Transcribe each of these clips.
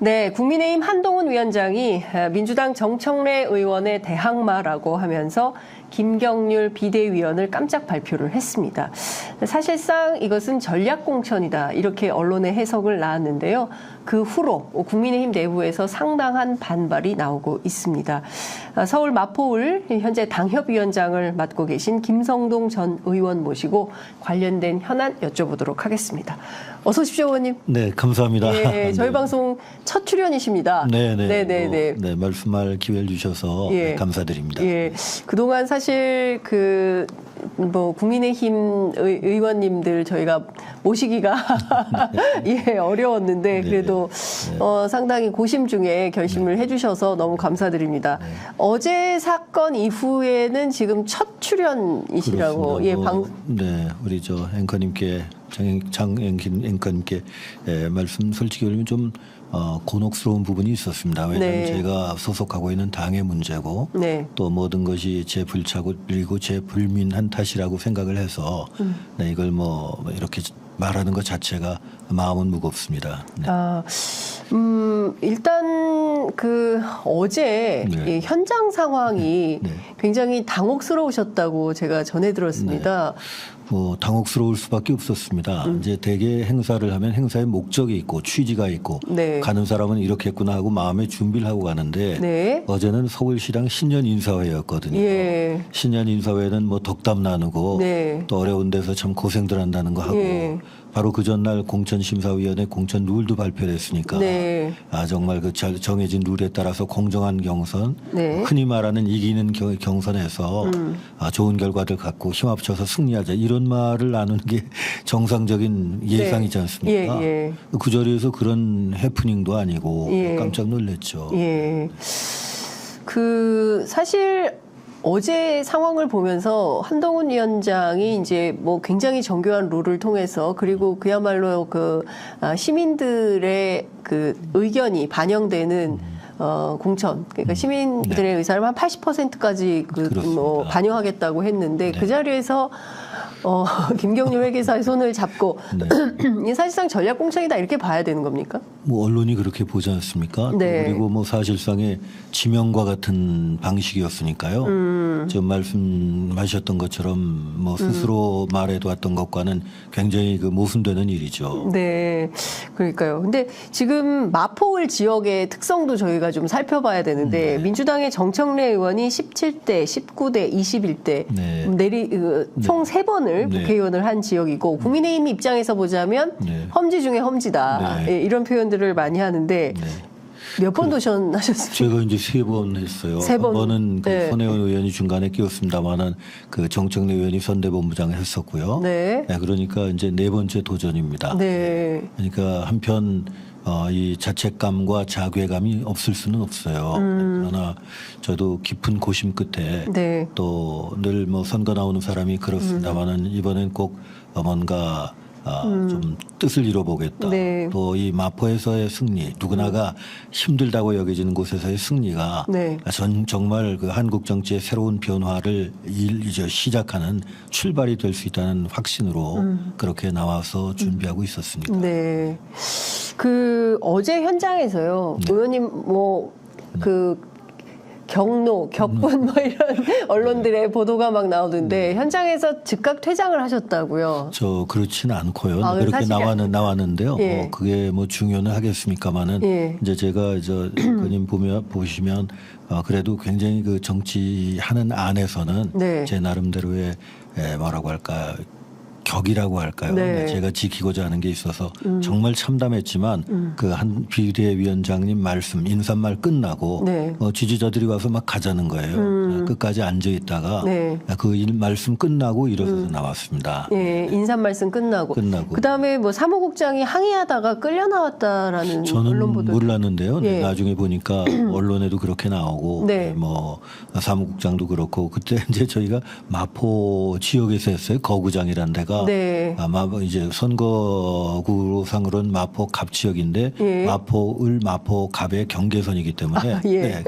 네, 국민의힘 한동훈 위원장이 민주당 정청래 의원의 대항마라고 하면서 김경률 비대위원을 깜짝 발표를 했습니다. 사실상 이것은 전략공천이다 이렇게 언론의 해석을 낳았는데요. 그 후로 국민의힘 내부에서 상당한 반발이 나오고 있습니다. 서울 마포을 현재 당협위원장을 맡고 계신 김성동 전 의원 모시고 관련된 현안 여쭤보도록 하겠습니다. 어서 오십시오, 의원님. 네, 감사합니다. 예, 저희 방송 첫 출연이십니다. 네네. 네, 말씀할 기회를 주셔서 네, 감사드립니다. 예, 그동안 사실 국민의힘 의원님들 저희가 모시기가 예, 어려웠는데 그래도 상당히 고심 중에 결심을 해주셔서 너무 감사드립니다. 네. 어제 사건 이후에는 지금 첫 출연이시라고 네, 우리 저 앵커님께 장앵긴 앵커님께 말씀 솔직히 말하면 좀 곤혹스러운 부분이 있었습니다. 왜냐하면 제가 소속하고 있는 당의 문제고 또 모든 것이 제 불착오 그리고 제 불민한 탓이라고 생각을 해서 이걸 뭐 이렇게 말하는 것 자체가 마음은 무겁습니다. 네. 일단 어제 이 현장 상황이 굉장히 당혹스러우셨다고 제가 전해 들었습니다. 뭐 당혹스러울 수밖에 없었습니다. 이제 대개 행사를 하면 행사의 목적이 있고 취지가 있고 가는 사람은 이렇게 했구나 하고 마음의 준비를 하고 가는데 어제는 서울시당 신년 인사회였거든요. 신년 인사회는 뭐 덕담 나누고 또 어려운 데서 참 고생들 한다는 거 하고 바로 그 전날 공천심사위원회 공천 룰도 발표됐으니까 정말 그 잘 정해진 룰에 따라서 공정한 경선 흔히 말하는 이기는 경선에서 좋은 결과들 갖고 힘 합쳐서 승리하자 이런 말을 나누는 게 정상적인 예상이지 않습니까? 그 자리에서 그런 해프닝도 아니고 깜짝 놀랐죠. 사실 어제 상황을 보면서 한동훈 위원장이 이제 뭐 굉장히 정교한 룰을 통해서 그리고 그야말로 시민들의 의견이 반영되는 공천, 그러니까 시민들의 의사를 한 80%까지 반영하겠다고 했는데 그 자리에서 김경률 회계사의 손을 잡고 이게 사실상 전략공천이다 이렇게 봐야 되는 겁니까? 뭐 언론이 그렇게 보지 않습니까? 그리고 뭐 사실상의 지명과 같은 방식이었으니까요. 좀 말씀하셨던 것처럼 뭐 스스로 말해두었던 것과는 굉장히 모순되는 일이죠. 네, 그러니까요. 근데 지금 마포을 지역의 특성도 저희가 좀 살펴봐야 되는데 민주당의 정청래 의원이 17대, 19대, 21대 총 3번을 국회의원을 한 지역이고 국민의힘 입장에서 보자면 험지 중에 험지다 이런 표현들을 많이 하는데 몇 번 도전하셨습니까? 제가 이제 3번 했어요. 한 번은 손혜원 의원이 중간에 끼었습니다만은 정청래 의원이 선대본부장을 했었고요. 그러니까 이제 4번째 도전입니다. 그러니까 한편 이 자책감과 자괴감이 없을 수는 없어요. 그러나 저도 깊은 고심 끝에 또 늘 뭐 선거 나오는 사람이 그렇습니다만은 이번엔 꼭 뭔가 좀 뜻을 이뤄보겠다. 또 이 마포에서의 승리, 누구나가 힘들다고 여겨지는 곳에서의 승리가 정말 한국 정치의 새로운 변화를 이제 시작하는 출발이 될 수 있다는 확신으로 그렇게 나와서 준비하고 있었습니다. 어제 현장에서요, 의원님 경로, 격분 이런 언론들의 보도가 막 나오던데 현장에서 즉각 퇴장을 하셨다고요? 저 그렇지는 않고요. 그렇게 나왔는데요. 그게 뭐 중요는 하겠습니까만은 이제 제가 그님 보시면 그래도 굉장히 정치하는 안에서는 제 나름대로의 뭐라고 할까. 격이라고 할까요? 제가 지키고자 하는 게 있어서 정말 참담했지만 한 비대위원장님 말씀 인사말 끝나고 지지자들이 와서 막 가자는 거예요. 끝까지 앉아 있다가 말씀 끝나고 일어서서 나왔습니다. 인사 말씀 끝나고. 그다음에 뭐 사무국장이 항의하다가 끌려 나왔다라는 언론 보도. 저는 몰랐는데요. 나중에 보니까 언론에도 그렇게 나오고 뭐 사무국장도 그렇고 그때 이제 저희가 마포 지역에서 했어요. 거구장이라는 데가 보니까 네. 아마 이제 선거구상으로는 마포 갑 지역인데 예. 마포을 마포 갑의 경계선이기 때문에 예.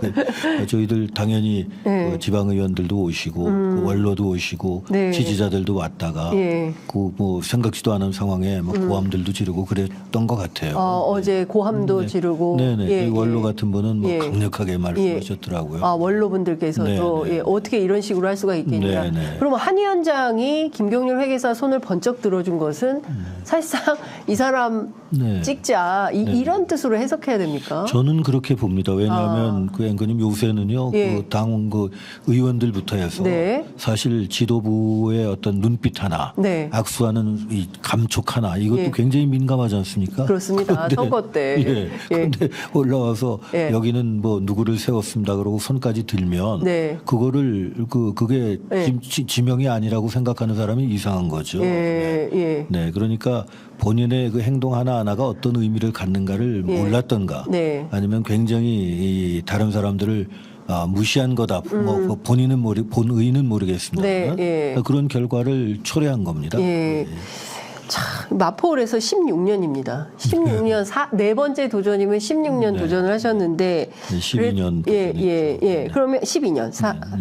저희들 당연히 그 지방의원들도 오시고 그 원로도 오시고 네. 지지자들도 왔다가 그 뭐 생각지도 않은 상황에 뭐 고함들도 지르고 그랬던 것 같아요. 어제 고함도 지르고. 네네. 원로 같은 분은 뭐 강력하게 말씀하셨더라고요. 원로분들께서도 어떻게 이런 식으로 할 수가 있겠냐. 그러면 한 위원장이 김경률 회계사 손을 번쩍 들어준 것은 사실상 이 사람 찍자 이런 뜻으로 해석해야 됩니까? 저는 그렇게 봅니다. 왜냐하면 그 앵커님 요새는요 그 당 그 의원들부터 해서 사실 지도부의 어떤 눈빛 하나, 악수하는 이 감촉 하나 이것도 굉장히 민감하지 않습니까? 그렇습니다. 선거 때. 그런데 올라와서 여기는 뭐 누구를 세웠습니다. 그러고 손까지 들면 그거를 그게 지명이 아니라고 생각하는 사람이 이상한 거죠. 네, 그러니까 본인의 그 행동 하나하나가 어떤 의미를 갖는가를 몰랐던가 아니면 굉장히 이 다른 사람들을 무시한 거다. 뭐 본인은 본의는 모르겠습니다. 그런 결과를 초래한 겁니다. 참, 마포을에서 16년입니다. 16년 네 번째 도전이면 16년 도전을 하셨는데 12년 그러면 12년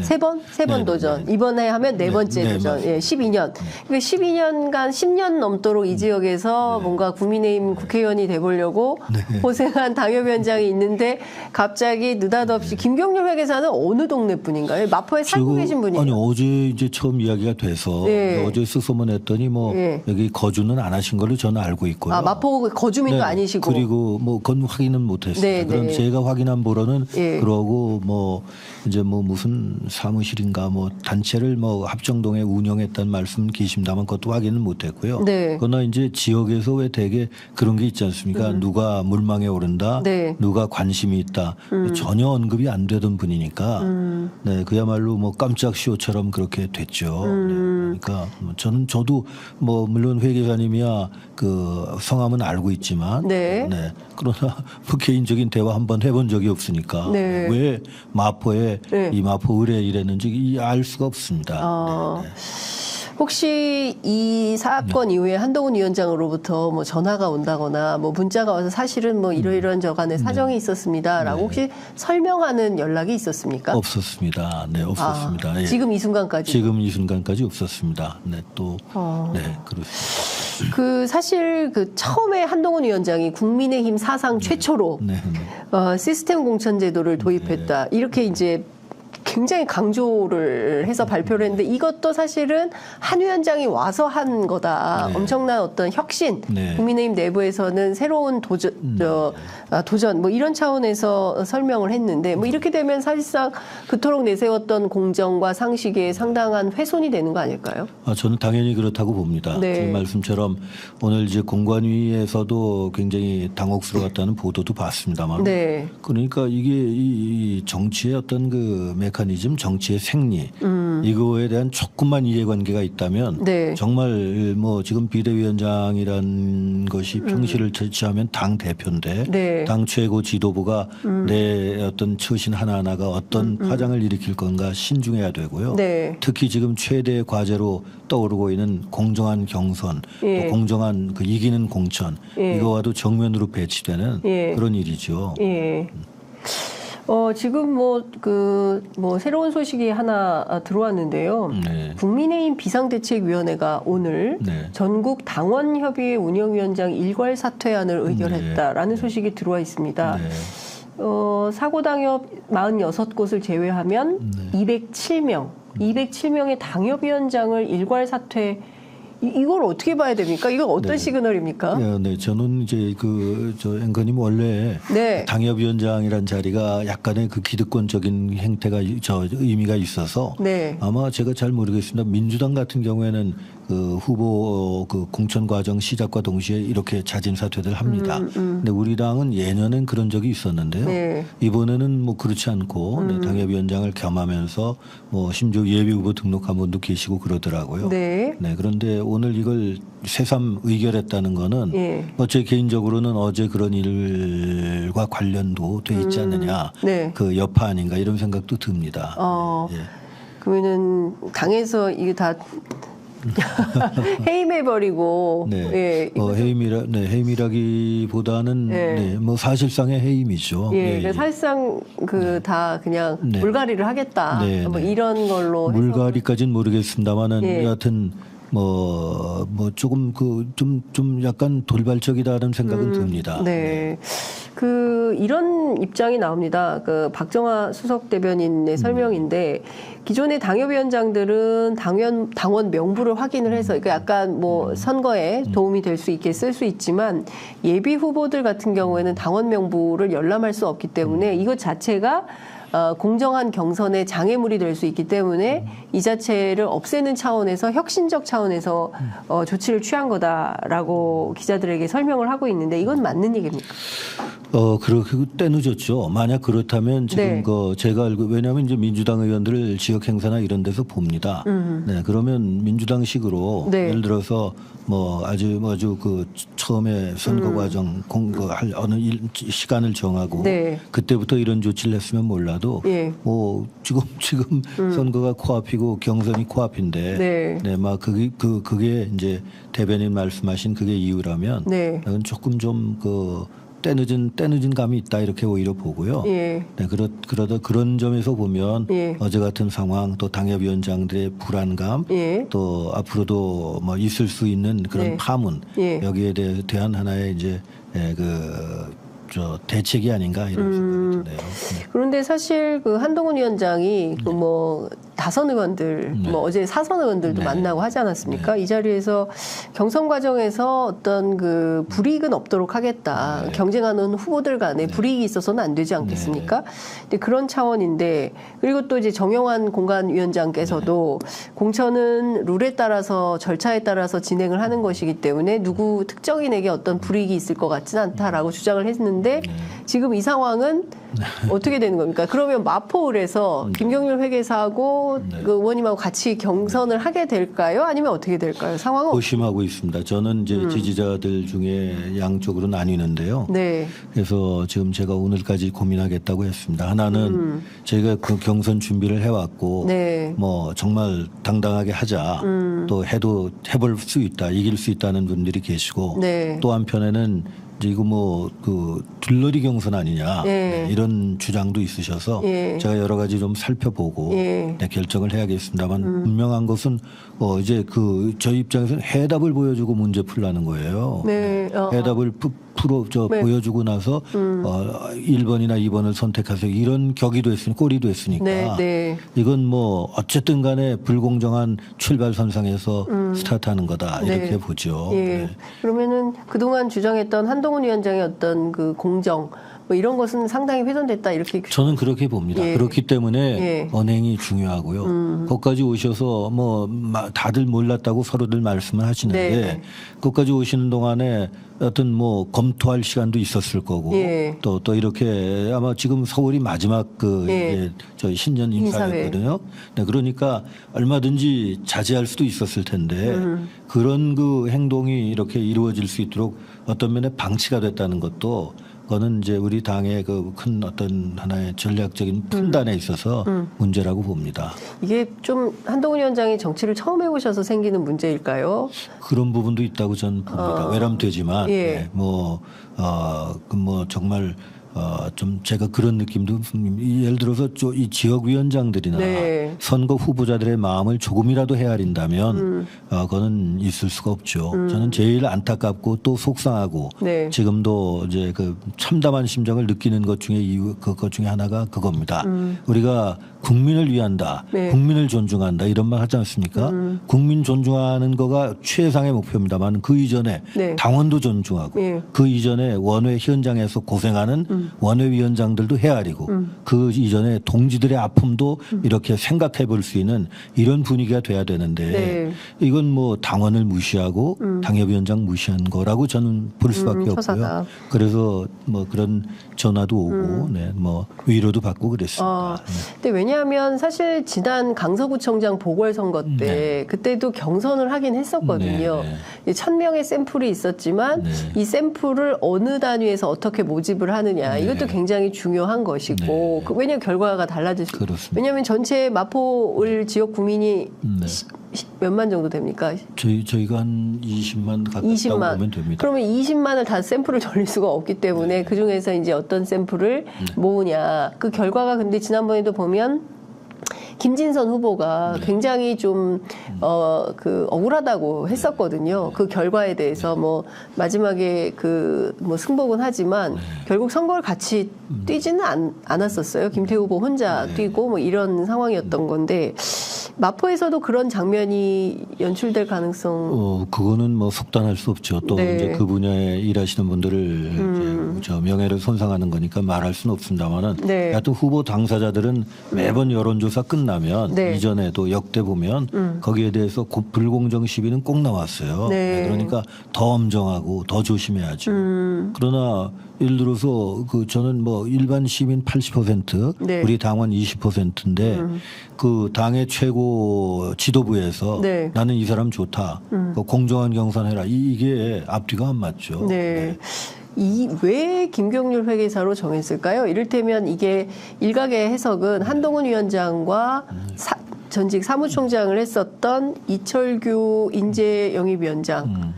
세 번 도전. 이번에 하면 네 번째 도전. 12년. 그러니까 12년간 10년 넘도록 이 지역에서 뭔가 국민의힘 국회의원이 돼 보려고 고생한 당협위원장이 있는데 갑자기 느닷없이 김경률 회계사는 어느 동네 분인가요? 마포에 살고 계신 분이에요. 아니 어제 이제 처음 이야기가 돼서 어제 수소문했더니 뭐 여기 거주는 안 하신 걸로 저는 알고 있고요. 마포 거주민도 아니시고. 그리고 뭐 그건 확인은 못했어요. 그럼 제가 확인한 바로는 그러고 뭐 이제 뭐 무슨 사무실인가 뭐 단체를 뭐 합정동에 운영했다는 말씀 계십니다만 그것도 확인은 못했고요. 그러나 이제 지역에서 왜 되게 그런 게 있지 않습니까? 누가 물망에 오른다, 누가 관심이 있다, 전혀 언급이 안 되던 분이니까 그야말로 뭐 깜짝 쇼처럼 그렇게 됐죠. 그러니까 저도 뭐 물론 회계사님이야 그 성함은 알고 있지만 그러나 뭐 개인적인 대화 한번 해본 적이 없으니까 왜 마포에 이 마포 의뢰 이랬는지 알 수가 없습니다. 혹시 이 사건 이후에 한동훈 위원장으로부터 뭐 전화가 온다거나 뭐 문자가 와서 사실은 뭐 이러이러한 저간에 사정이 있었습니다라고 혹시 설명하는 연락이 있었습니까? 없었습니다. 없었습니다. 지금 이 순간까지? 지금 이 순간까지 없었습니다. 그렇습니다. 그 사실 그 처음에 한동훈 위원장이 국민의힘 사상 최초로 시스템 공천 제도를 도입했다. 이렇게 이제 굉장히 강조를 해서 발표를 했는데 이것도 사실은 한 위원장이 와서 한 거다. 엄청난 어떤 혁신. 국민의힘 내부에서는 새로운 도전 뭐 이런 차원에서 설명을 했는데 뭐 이렇게 되면 사실상 그토록 내세웠던 공정과 상식에 상당한 훼손이 되는 거 아닐까요? 저는 당연히 그렇다고 봅니다. 지금 말씀처럼 오늘 이제 공관위에서도 굉장히 당혹스러웠다는 보도도 봤습니다만 그러니까 이게 이 정치의 어떤 그 메커니즘, 정치의 생리 이거에 대한 조금만 이해관계가 있다면 정말 뭐 지금 비대위원장이라는 것이 평시를 제치하면 당 대표인데 당 최고 지도부가 내 어떤 처신 하나하나가 어떤 파장을 일으킬 건가 신중해야 되고요. 특히 지금 최대의 과제로 떠오르고 있는 공정한 경선, 또 공정한 그 이기는 공천 이거와도 정면으로 배치되는 그런 일이죠. 지금 뭐 새로운 소식이 하나 들어왔는데요. 국민의힘 비상대책위원회가 오늘 전국 당원협의회 운영위원장 일괄 사퇴안을 의결했다라는 소식이 들어와 있습니다. 사고당협 46곳을 제외하면 207명의 당협위원장을 일괄 사퇴. 이걸 어떻게 봐야 됩니까? 이건 어떤 시그널입니까? 저는 이제 저 앵커님 원래 당협위원장이란 자리가 약간의 그 기득권적인 행태가 의미가 있어서 아마 제가 잘 모르겠습니다. 민주당 같은 경우에는 그 후보 그 공천 과정 시작과 동시에 이렇게 자진 사퇴들 합니다. 근데 우리 당은 예년엔 그런 적이 있었는데요. 이번에는 뭐 그렇지 않고 당협위원장을 겸하면서 뭐 심지어 예비 후보 등록한 분도 계시고 그러더라고요. 그런데 오늘 이걸 새삼 의결했다는 거는 제 개인적으로는 어제 그런 일과 관련도 돼 있지 않느냐. 그 여파 아닌가 이런 생각도 듭니다. 그러면은 당에서 이게 다 해임해버리고. 네. 해임이라기보다는 뭐 사실상의 해임이죠. 그러니까 사실상 다 그냥 물갈이를 하겠다. 뭐 이런 걸로. 물갈이까지는 모르겠습니다만은 여하튼 뭐 조금 좀 약간 돌발적이다는 생각은 듭니다. 네. 이런 입장이 나옵니다. 박정화 수석 대변인의 설명인데 기존의 당협위원장들은 당원 명부를 확인을 해서 그러니까 약간 뭐 선거에 도움이 될 수 있게 쓸 수 있지만 예비 후보들 같은 경우에는 당원 명부를 열람할 수 없기 때문에 이것 자체가 공정한 경선의 장애물이 될 수 있기 때문에 이 자체를 없애는 차원에서 혁신적 차원에서 조치를 취한 거다라고 기자들에게 설명을 하고 있는데 이건 맞는 얘기입니까? 그렇게 때늦었죠. 만약 그렇다면 지금 제가 알고 왜냐하면 이제 민주당 의원들을 지역 행사나 이런 데서 봅니다. 네, 그러면 민주당식으로 예를 들어서 뭐 아주 처음에 선거 과정 공거할 어느 시간을 정하고 그때부터 이런 조치를 했으면 몰라도 뭐 지금 선거가 코앞이고 경선이 코앞인데 막 그게 이제 대변인 말씀하신 그게 이유라면 그건 조금 좀 때늦은 감이 있다 이렇게 오히려 보고요. 그러다 그런 점에서 보면 어제 같은 상황 또 당협위원장들의 불안감 또 앞으로도 뭐 있을 수 있는 그런 파문 여기에 대한 하나의 이제 대책이 아닌가 이런 생각이 드네요. 그런데 사실 한동훈 위원장이 뭐 다선 의원들, 뭐 어제 사선 의원들도 만나고 하지 않았습니까? 이 자리에서 경선 과정에서 어떤 불이익은 없도록 하겠다. 경쟁하는 후보들 간에 불이익이 있어서는 안 되지 않겠습니까? 근데 그런 차원인데 그리고 또 이제 정영환 공관위원장께서도 공천은 룰에 따라서 절차에 따라서 진행을 하는 것이기 때문에 누구 특정인에게 어떤 불이익이 있을 것 같지는 않다라고 주장을 했는데 지금 이 상황은 어떻게 되는 겁니까? 그러면 마포을에서 김경률 회계사하고 그 의원님하고 같이 경선을 하게 될까요? 아니면 어떻게 될까요? 상황은 고심하고 있습니다. 저는 이제 지지자들 중에 양쪽으로 나뉘는데요. 그래서 지금 제가 오늘까지 고민하겠다고 했습니다. 하나는 저희가 그 경선 준비를 해왔고 뭐 정말 당당하게 하자. 또 해볼 수 있다, 이길 수 있다는 분들이 계시고 또 한편에는 이거 뭐 들러리 경선 아니냐 이런 주장도 있으셔서 제가 여러 가지 좀 살펴보고 결정을 해야겠습니다만 분명한 것은 이제 저희 입장에서는 해답을 보여주고 문제 풀라는 거예요. 해답을 보여주고 나서 1번이나 2번을 선택하세요. 이런 격이 됐으니 꼴이 됐으니까 이건 뭐 어쨌든 간에 불공정한 출발선상에서 스타트하는 거다 이렇게 보죠. 그러면은 그동안 주장했던 한동훈 위원장의 어떤 공정 뭐 이런 것은 상당히 훼손됐다 이렇게 저는 그렇게 봅니다. 그렇기 때문에 언행이 중요하고요. 거기까지 오셔서 뭐 다들 몰랐다고 서로들 말씀을 하시는데 거기까지 오시는 동안에 어떤 뭐 검토할 시간도 있었을 거고 또 이렇게 아마 지금 서울이 마지막 저희 신년 인사였거든요. 그러니까 얼마든지 자제할 수도 있었을 텐데 그런 행동이 이렇게 이루어질 수 있도록 어떤 면에 방치가 됐다는 것도 그거는 이제 우리 당의 큰 어떤 하나의 전략적인 판단에 있어서 문제라고 봅니다. 이게 좀 한동훈 위원장이 정치를 처음 해보셔서 생기는 문제일까요? 그런 부분도 있다고 저는 봅니다. 외람되지만 뭐 정말 좀 제가 그런 느낌도 예를 들어서 이 지역 위원장들이나 선거 후보자들의 마음을 조금이라도 헤아린다면 그거는 있을 수가 없죠. 저는 제일 안타깝고 또 속상하고 지금도 이제 참담한 심정을 느끼는 것 중에 그것 중에 하나가 그겁니다. 우리가 국민을 위한다, 국민을 존중한다 이런 말 하지 않습니까? 국민 존중하는 거가 최상의 목표입니다만 그 이전에 당원도 존중하고 그 이전에 원외 현장에서 고생하는 원외위원장들도 헤아리고 그 이전에 동지들의 아픔도 이렇게 생각해 볼 수 있는 이런 분위기가 돼야 되는데 이건 뭐 당원을 무시하고 당협위원장 무시한 거라고 저는 볼 수밖에 없고요. 그래서 뭐 그런 전화도 오고 뭐 위로도 받고 그랬습니다. 근데 왜냐하면 사실 지난 강서구청장 보궐선거 때 그때도 경선을 하긴 했었거든요. 1000명의 샘플이 있었지만 이 샘플을 어느 단위에서 어떻게 모집을 하느냐 이것도 굉장히 중요한 것이고 왜냐하면 결과가 달라질 수 있습니다. 왜냐하면 전체 마포을 지역 국민이 몇만 정도 됩니까? 저희가 한 20만 가깝다고 20만. 보면 됩니다. 그러면 20만을 다 샘플을 돌릴 수가 없기 때문에 네. 그 중에서 이제 어떤 샘플을 모으냐. 그 결과가 근데 지난번에도 보면 김진선 후보가 굉장히 좀 억울하다고 했었거든요. 그 결과에 대해서 뭐 마지막에 그 뭐 승복은 하지만 결국 선거를 같이 뛰지는 않았었어요. 김태우 후보 혼자 뛰고 뭐 이런 상황이었던 건데 마포에서도 그런 장면이 연출될 가능성. 그거는 뭐 속단할 수 없죠. 또 이제 그 분야에 일하시는 분들을 이제 저 명예를 손상하는 거니까 말할 수는 없습니다만은 하여튼 후보 당사자들은 매번 여론조사 끝나면 이전에도 역대 보면 거기에 대해서 불공정 시비는 꼭 나왔어요. 그러니까 더 엄정하고 더 조심해야죠. 그러나 예를 들어서 저는 뭐 일반 시민 80% 우리 당원 20%인데 그 당의 최고 지도부에서 나는 이 사람 좋다. 공정한 경선해라. 이게 앞뒤가 안 맞죠. 왜 김경률 회계사로 정했을까요? 이를테면 이게 일각의 해석은 한동훈 위원장과 전직 사무총장을 했었던 이철규 인재영입위원장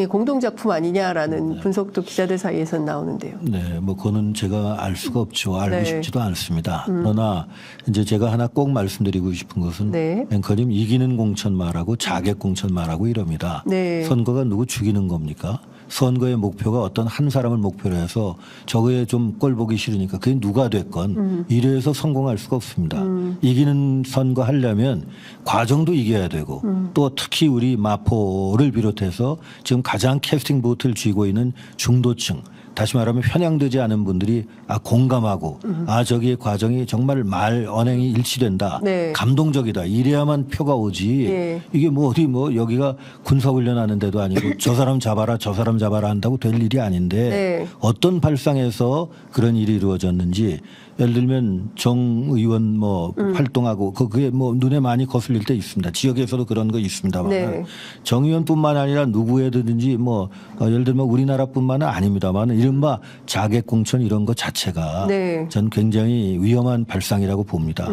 공동작품 아니냐라는 분석도 기자들 사이에서 나오는데요. 네, 뭐 그거는 제가 알 수가 없죠. 알고 싶지도 않습니다. 그러나 이제 제가 하나 꼭 말씀드리고 싶은 것은 앵커님 이기는 공천 말하고 자객 공천 말하고 이럽니다. 선거가 누구 죽이는 겁니까? 선거의 목표가 어떤 한 사람을 목표로 해서 저거에 좀 꼴 보기 싫으니까 그게 누가 됐건 이래서 성공할 수가 없습니다. 이기는 선거 하려면 과정도 이겨야 되고 또 특히 우리 마포를 비롯해서 지금 가장 캐스팅 보트를 쥐고 있는 중도층 다시 말하면 편향되지 않은 분들이 공감하고 저기의 과정이 정말 말 언행이 일치된다. 감동적이다. 이래야만 표가 오지. 이게 뭐 어디 뭐 여기가 군사훈련 하는 데도 아니고 저 사람 잡아라 저 사람 잡아라 한다고 될 일이 아닌데 어떤 발상에서 그런 일이 이루어졌는지 예를 들면 정 의원 뭐 활동하고 그게 뭐 눈에 많이 거슬릴 때 있습니다. 지역에서도 그런 거 있습니다만 정 의원뿐만 아니라 누구에든지 뭐 예를 들면 우리나라뿐만은 아닙니다만 이른바 자객공천 이런 거 자체가 저는 굉장히 위험한 발상이라고 봅니다.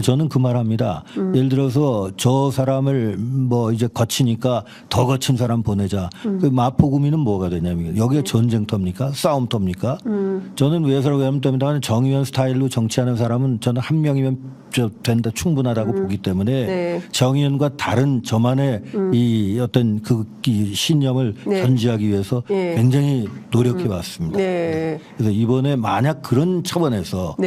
저는 그 말합니다. 예를 들어서 저 사람을 뭐 이제 거치니까 더 거친 사람 보내자. 그 마포구민은 뭐가 되냐면 여기에 전쟁터입니까? 싸움터입니까? 저는 왜 그러냐면 정 의원 스타일로 정치하는 사람은 저는 한 명이면 된다 충분하다고 보기 때문에 정 의원과 다른 저만의 이 어떤 이 신념을 견지하기 위해서 굉장히 노력해 왔습니다. 그래서 이번에 만약 그런 차원에서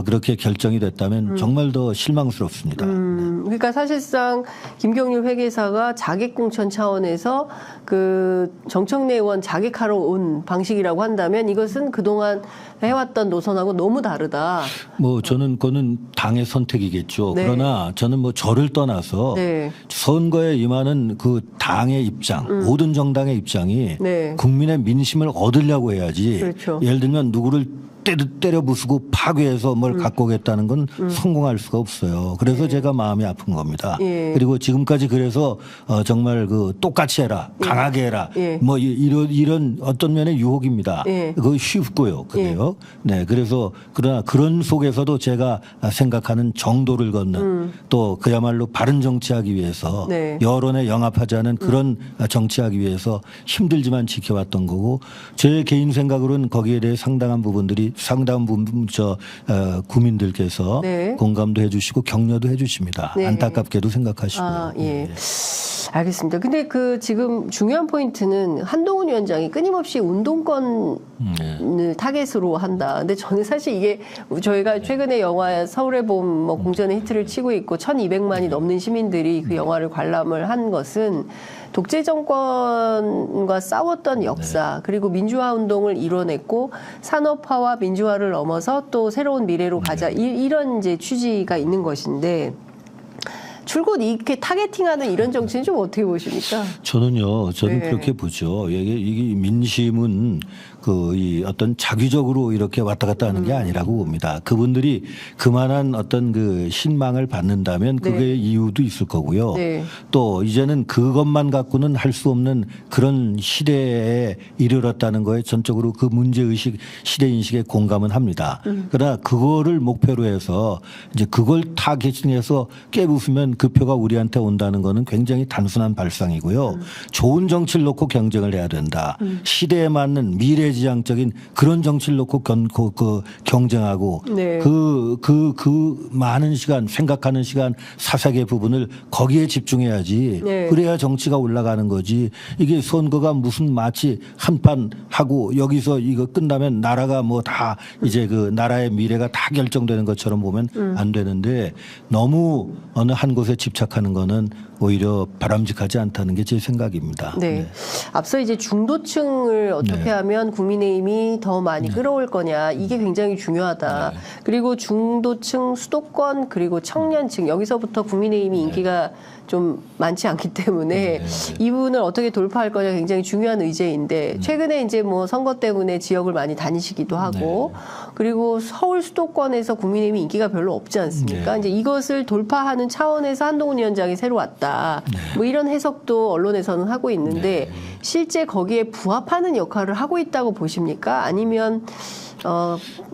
그렇게 결정이 됐다면 정말 더 실망스럽습니다. 그러니까 사실상 김경률 회계사가 자객공천 차원에서 그 정청래 의원 자객하러 온 방식이라고 한다면 이것은 그동안 해왔던 노선하고 너무 다르다. 뭐 저는 그거는 당의 선택이겠죠. 그러나 저는 뭐 저를 떠나서 선거에 임하는 그 당의 입장, 모든 정당의 입장이 국민의 민심을 얻으려고 해야지. 예를 들면 누구를 때려 부수고 파괴해서 뭘 갖고 오겠다는 건 성공할 수가 없어요. 그래서 제가 마음이 아픈 겁니다. 그리고 지금까지 그래서 정말 그 똑같이 해라, 강하게 해라, 뭐 이런 어떤 면의 유혹입니다. 그거 쉽고요. 그래요. 그래서 그러나 그런 속에서도 제가 생각하는 정도를 걷는 또 그야말로 바른 정치하기 위해서 여론에 영합하지 않은 그런 정치하기 위해서 힘들지만 지켜왔던 거고 제 개인 생각으로는 거기에 대해 상당한 부분들이 상당한 부분 구민들께서 공감도 해주시고 격려도 해주십니다. 안타깝게도 생각하시고요. 알겠습니다. 근데 그 지금 중요한 포인트는 한동훈 위원장이 끊임없이 운동권을 타겟으로 한다. 근데 저는 사실 이게 저희가 최근에 영화 서울의 봄 뭐 공전의 히트를 치고 있고 1,200만이 넘는 시민들이 그 영화를 관람을 한 것은 독재 정권과 싸웠던 역사 그리고 민주화 운동을 이뤄냈고 산업화와 민주화를 넘어서 또 새로운 미래로 가자 이런 이제 취지가 있는 것인데 줄곧 이렇게 타겟팅하는 이런 정치는 좀 어떻게 보십니까? 저는 그렇게 보죠. 이게 민심은 이 어떤 자기적으로 이렇게 왔다 갔다 하는 게 아니라고 봅니다. 그분들이 그만한 어떤 그 신망을 받는다면 그게 네. 이유도 있을 거고요. 네. 또 이제는 그것만 갖고는 할 수 없는 그런 시대에 이르렀다는 거에 전적으로 그 문제의식, 시대인식에 공감은 합니다. 그러나 그거를 목표로 해서 이제 그걸 타겟팅해서 깨부수면 그 표가 우리한테 온다는 거는 굉장히 단순한 발상이고요. 좋은 정치를 놓고 경쟁을 해야 된다. 시대에 맞는 미래지향적인 그런 정치를 놓고 경쟁하고 네. 그 많은 시간, 생각하는 시간, 사색의 부분을 거기에 집중해야지. 네. 그래야 정치가 올라가는 거지. 이게 선거가 무슨 마치 한판 하고 여기서 이거 끝나면 나라가 뭐 다 이제 그 나라의 미래가 다 결정되는 것처럼 보면 안 되는데 너무 어느 한 곳에 집착하는 거는 오히려 바람직하지 않다는 게 제 생각입니다. 네. 네. 앞서 이제 중도층을 어떻게 네. 하면 국민의힘이 더 많이 끌어올 거냐 이게 굉장히 중요하다. 네. 그리고 중도층, 수도권 그리고 청년층 여기서부터 국민의힘이 인기가 좀 많지 않기 때문에 이 부분을 어떻게 돌파할 거냐 굉장히 중요한 의제인데 최근에 이제 뭐 선거 때문에 지역을 많이 다니시기도 하고 그리고 서울 수도권에서 국민의힘이 인기가 별로 없지 않습니까? 이제 이것을 돌파하는 차원에서 한동훈 위원장이 새로 왔다. 뭐 이런 해석도 언론에서는 하고 있는데 실제 거기에 부합하는 역할을 하고 있다고 보십니까? 아니면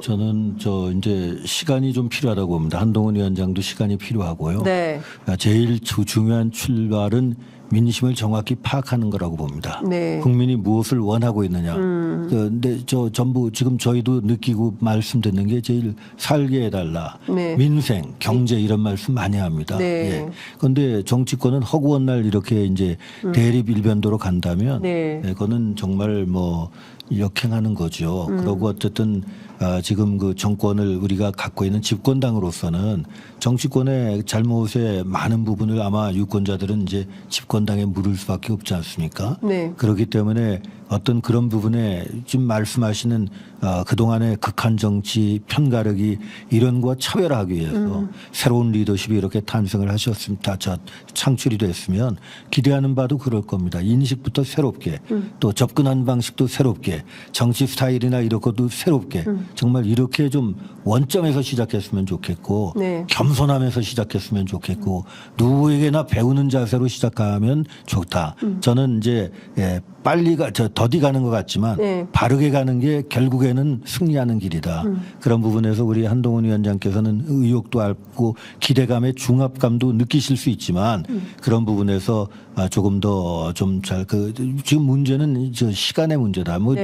저는 이제 시간이 좀 필요하다고 봅니다. 한동훈 위원장도 시간이 필요하고요. 네. 제일 중요한 출발은 민심을 정확히 파악하는 거라고 봅니다. 네. 국민이 무엇을 원하고 있느냐. 근데 전부 지금 저희도 느끼고 말씀 듣는 게 제일 살게 해달라. 네. 민생, 경제 이런 말씀 많이 합니다. 네. 그런데 정치권은 허구한 날 이렇게 이제 대립 일변도로 간다면 그거는 정말 뭐 역행하는 거죠. 그러고 어쨌든 지금 그 정권을 우리가 갖고 있는 집권당으로서는 정치권의 잘못의 많은 부분을 아마 유권자들은 이제 집권당에 물을 수밖에 없지 않습니까? 네. 그렇기 때문에 어떤 그런 부분에 지금 말씀하시는 그동안의 극한 정치, 편가르기 이런 거와 차별하기 위해서 새로운 리더십이 이렇게 탄생을 하셨습니다. 창출이 됐으면 기대하는 바도 그럴 겁니다. 인식부터 새롭게 또 접근하는 방식도 새롭게 정치 스타일이나 이런 것도 새롭게 정말 이렇게 좀 원점에서 시작했으면 좋겠고 겸손하면서 시작했으면 좋겠고 누구에게나 배우는 자세로 시작하면 좋다. 저는 이제 빨리 더디 가는 것 같지만 바르게 가는 게 결국에는 승리하는 길이다. 그런 부분에서 우리 한동훈 위원장께서는 의욕도 알고 기대감의 중압감도 느끼실 수 있지만 그런 부분에서 조금 더 좀 지금 문제는 시간의 문제다. 뭐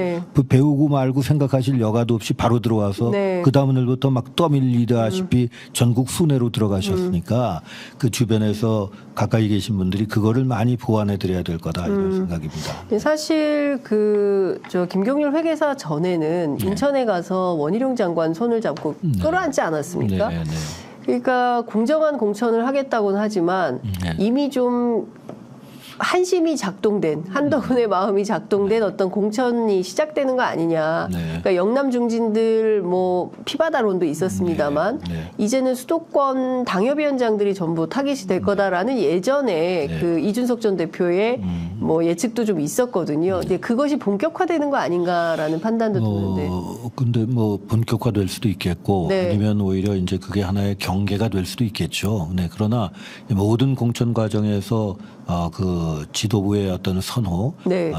배우고 말고 생각하실 여가도 없이 바로 들어와서 그 다음 날부터 막 떠밀리다시피 전국 순회로 들어가셨으니까 그 주변에서 가까이 계신 분들이 그거를 많이 보완해 드려야 될 거다 이런 생각입니다. 사실 김경률 회계사 전에는 인천에 가서 원희룡 장관 손을 잡고 끌어안지 않았습니까? 그러니까 공정한 공천을 하겠다고는 하지만 이미 좀 한심이 작동된 한동훈의 마음이 작동된 어떤 공천이 시작되는 거 아니냐. 그러니까 영남 중진들 뭐 피바다론도 있었습니다만 이제는 수도권 당협위원장들이 전부 타깃이 될 거다라는 예전에 그 이준석 전 대표의 뭐 예측도 좀 있었거든요. 근데 그것이 본격화되는 거 아닌가라는 판단도 드는데. 근데 뭐 본격화될 수도 있겠고 아니면 오히려 이제 그게 하나의 경계가 될 수도 있겠죠. 그러나 모든 공천 과정에서 그 지도부의 어떤 선호,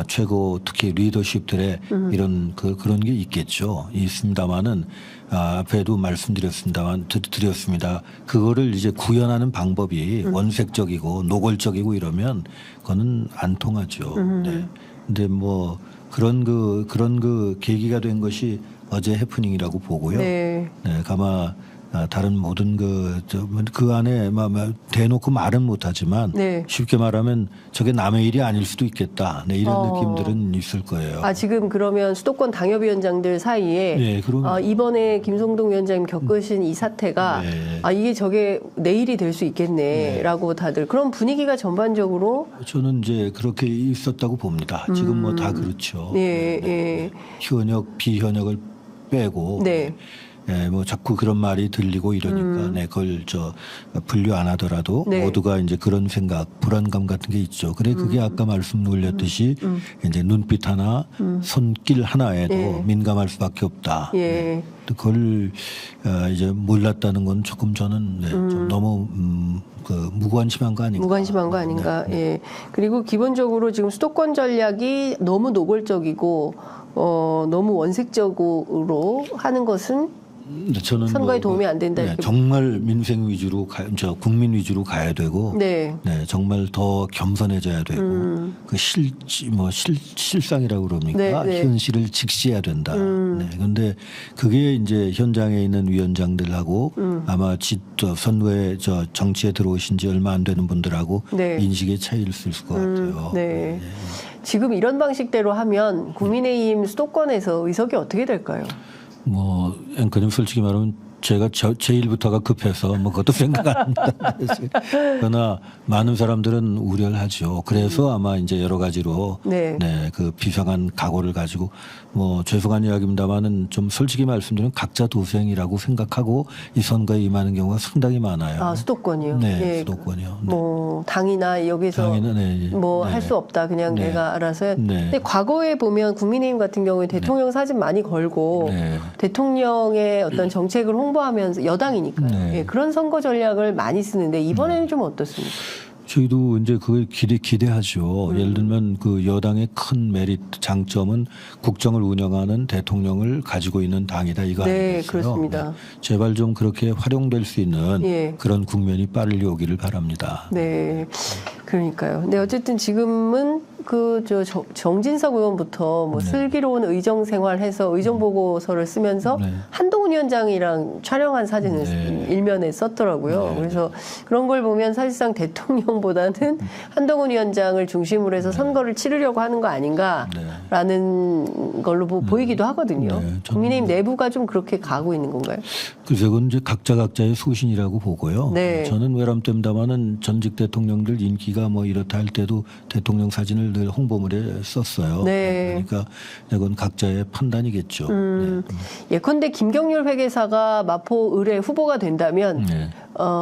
최고 특히 리더십들의 이런 그런 게 있겠죠. 있습니다만은 앞에도 드렸습니다. 그거를 이제 구현하는 방법이 원색적이고 노골적이고 이러면 그거는 안 통하죠. 근데 뭐 그런 계기가 된 것이 어제 해프닝이라고 보고요. 아마 다른 모든 그 안에 대놓고 말은 못하지만 쉽게 말하면 저게 남의 일이 아닐 수도 있겠다. 이런 느낌들은 있을 거예요. 지금 그러면 수도권 당협위원장들 사이에 이번에 김성동 위원장님 겪으신 이 사태가 이게 저게 내일이 될 수 있겠네라고 다들 그런 분위기가 전반적으로 저는 이제 그렇게 있었다고 봅니다. 지금 뭐 다 그렇죠. 현역, 비현역을 빼고 뭐 자꾸 그런 말이 들리고 이러니까 그걸 분류 안 하더라도 모두가 이제 그런 생각, 불안감 같은 게 있죠. 그래 그게 아까 말씀 올렸듯이 이제 눈빛 하나, 손길 하나에도 민감할 수밖에 없다. 그걸 이제 몰랐다는 건 조금 저는 좀 너무 무관심한 거 아닌가. 무관심한 거 아닌가. 예. 그리고 기본적으로 지금 수도권 전략이 너무 노골적이고 너무 원색적으로 하는 것은 저는 선거에 도움이 안 된다. 정말 민생 위주로 국민 위주로 가야 되고, 정말 더 겸손해져야 되고, 그 실상이라고 그럽니까? 현실을 직시해야 된다. 그런데 그게 이제 현장에 있는 위원장들하고 아마 선거에 정치에 들어오신 지 얼마 안 되는 분들하고 인식의 차이를 있을 것 같아요. 지금 이런 방식대로 하면 국민의힘 수도권에서 의석이 어떻게 될까요? 뭐 앵커님 솔직히 말하면 제가 제일부터가 급해서 그것도 생각 안 합니다. 그러나 많은 사람들은 우려를 하죠. 그래서 아마 이제 여러 가지로 그 비상한 각오를 가지고 뭐 죄송한 이야기입니다만은 좀 솔직히 말씀드리면 각자 도생이라고 생각하고 이 선거에 임하는 경우가 상당히 많아요. 아 수도권이요? 네, 수도권이요. 뭐 당이나 여기서 뭐 할 수 없다. 그냥 내가 알아서. 근데 과거에 보면 국민의힘 같은 경우에 대통령 사진 많이 걸고 대통령의 어떤 정책을 홍보하면서 여당이니까요. 그런 선거 전략을 많이 쓰는데 이번에는 좀 어떻습니까? 저희도 이제 그걸 기대하죠. 예를 들면 그 여당의 큰 메리트 장점은 국정을 운영하는 대통령을 가지고 있는 당이다 이거 아니겠어요? 그렇습니다. 제발 좀 그렇게 활용될 수 있는 그런 국면이 빨리 오기를 바랍니다. 그러니까요. 근데 어쨌든 지금은 정진석 의원부터 뭐 슬기로운 의정 생활해서 의정 보고서를 쓰면서 한동훈 위원장이랑 촬영한 사진을 일면에 썼더라고요. 그래서 그런 걸 보면 사실상 대통령보다는 한동훈 위원장을 중심으로 해서 선거를 치르려고 하는 거 아닌가라는 걸로 보이기도 하거든요. 국민의힘 내부가 좀 그렇게 가고 있는 건가요? 글쎄 그건 이제 각자의 소신이라고 보고요. 저는 외람됩니다마는 전직 대통령들 인기가 뭐 이렇다 할 때도 대통령 사진을 늘 홍보물에 썼어요. 그러니까 이건 각자의 판단이겠죠. 예컨대 김경률 회계사가 마포 의뢰 후보가 된다면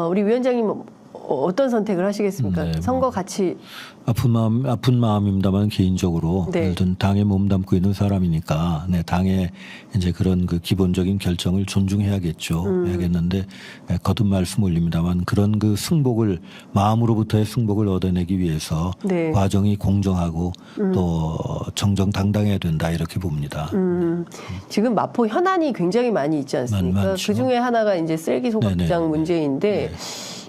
우리 위원장님 어떤 선택을 하시겠습니까? 선거 같이 아픈 마음입니다만 개인적으로 일단 당에 몸담고 있는 사람이니까 당의 이제 그런 그 기본적인 결정을 존중해야겠죠. 해야겠는데 거듭 말씀 올립니다만 그런 그 승복을 마음으로부터의 승복을 얻어내기 위해서 과정이 공정하고 또 정정당당해야 된다 이렇게 봅니다. 지금 마포 현안이 굉장히 많이 있지 않습니까? 그 중에 하나가 이제 쓰레기 소각장 문제인데.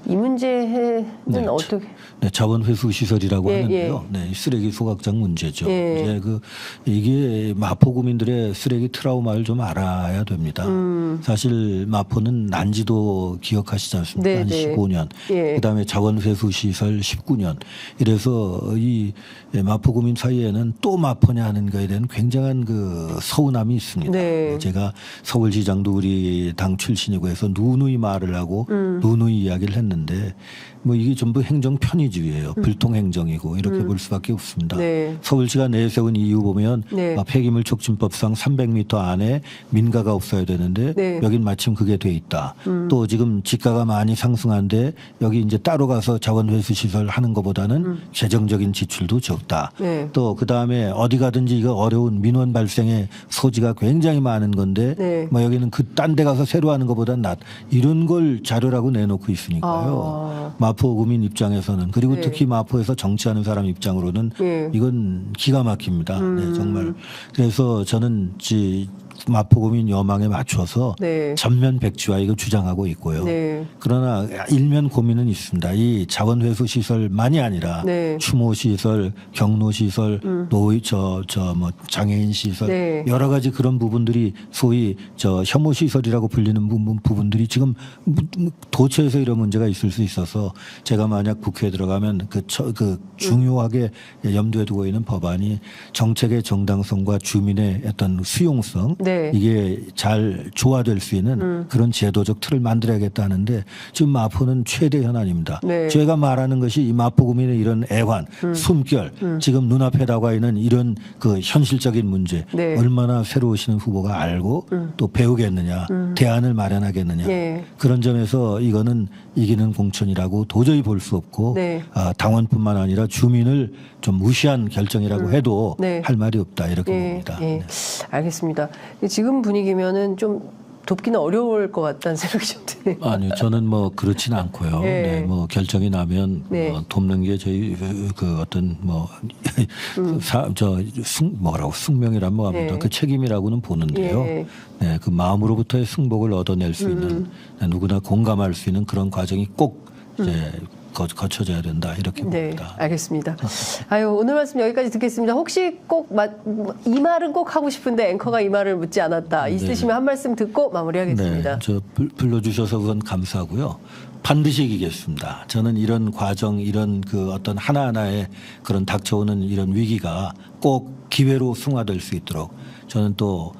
이 문제는 어떻게? 자원 회수 시설이라고 하는데요. 쓰레기 소각장 문제죠. 이제 이게 마포 구민들의 쓰레기 트라우마를 좀 알아야 됩니다. 사실 마포는 난지도 기억하시지 않습니까? 한 15년. 그다음에 자원 회수 시설 19년. 이래서 이 마포 구민 사이에는 또 마포냐 하는 거에 대한 굉장한 그 서운함이 있습니다. 제가 서울시장도 우리 당 출신이고 해서 누누이 말을 하고 누누이 이야기를 했는데 뭐 이게 전부 행정 편의주의예요. 불통행정이고 이렇게 볼 수밖에 없습니다. 서울시가 내세운 이유 보면 폐기물 촉진법상 300m 안에 민가가 없어야 되는데 여긴 마침 그게 돼 있다. 또 지금 지가가 많이 상승한데 여기 이제 따로 가서 자원회수 시설 하는 것보다는 재정적인 지출도 적다. 또 그다음에 어디 가든지 이거 어려운 민원 발생의 소지가 굉장히 많은 건데 뭐 여기는 그 딴 데 가서 새로 하는 것보다 낫. 이런 걸 자료라고 내놓고 있으니까요. 마포 구민 입장에서는 그리고 특히 마포에서 정치하는 사람 입장으로는 이건 기가 막힙니다. 정말. 그래서 저는 마포구민 여망에 맞춰서 전면 백지화 이거 주장하고 있고요. 그러나 일면 고민은 있습니다. 이 자원회수 시설만이 아니라 추모 시설, 경로 시설, 뭐 장애인 시설 여러 가지 그런 부분들이 소위 혐오 시설이라고 불리는 부분들이 지금 도처에서 이런 문제가 있을 수 있어서 제가 만약 국회에 들어가면 중요하게 염두에 두고 있는 법안이 정책의 정당성과 주민의 어떤 수용성 네. 이게 잘 조화될 수 있는 그런 제도적 틀을 만들어야겠다 하는데 지금 마포는 최대 현안입니다. 네. 제가 말하는 것이 이 마포구민의 이런 애환, 숨결, 지금 눈앞에 다가 있는 이런 그 현실적인 문제 네. 얼마나 새로 오시는 후보가 알고 또 배우겠느냐, 대안을 마련하겠느냐 네. 그런 점에서 이거는 이기는 공천이라고 도저히 볼 수 없고 네. 당원뿐만 아니라 주민을 좀 무시한 결정이라고 해도 네. 할 말이 없다 이렇게 봅니다. 네. 알겠습니다. 지금 분위기면은 좀 돕기는 어려울 것 같다는 생각이 좀 드네요. 아니요, 저는 뭐 그렇진 않고요. 네. 네, 뭐 결정이 나면 네. 돕는 게 저희 그 어떤 뭐 뭐라고 숙명이란 뭐 합니다. 네. 그 책임이라고는 보는데요. 네. 네, 그 마음으로부터의 승복을 얻어낼 수 있는 누구나 공감할 수 있는 그런 과정이 꼭 이제 거쳐져야 된다 이렇게 네, 봅니다. 알겠습니다. 아유, 오늘 말씀 여기까지 듣겠습니다. 혹시 꼭 이 말은 꼭 하고 싶은데 앵커가 이 말을 묻지 않았다. 있으시면 한 말씀 듣고 마무리하겠습니다. 네, 저 불러주셔서 그건 감사하고요. 반드시 이기겠습니다. 저는 이런 과정, 이런 그 어떤 하나하나의 그런 닥쳐오는 이런 위기가 꼭 기회로 승화될 수 있도록 저는 또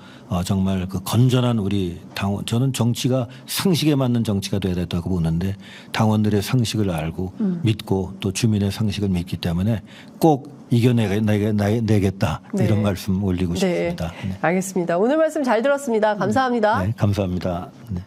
정말 그 건전한 우리 당원, 저는 정치가 상식에 맞는 정치가 돼야 된다고 보는데 당원들의 상식을 알고 믿고 또 주민의 상식을 믿기 때문에 꼭 이겨내겠다 네. 이런 말씀 올리고 네. 싶습니다. 네. 알겠습니다. 오늘 말씀 잘 들었습니다. 감사합니다. 네, 감사합니다. 네.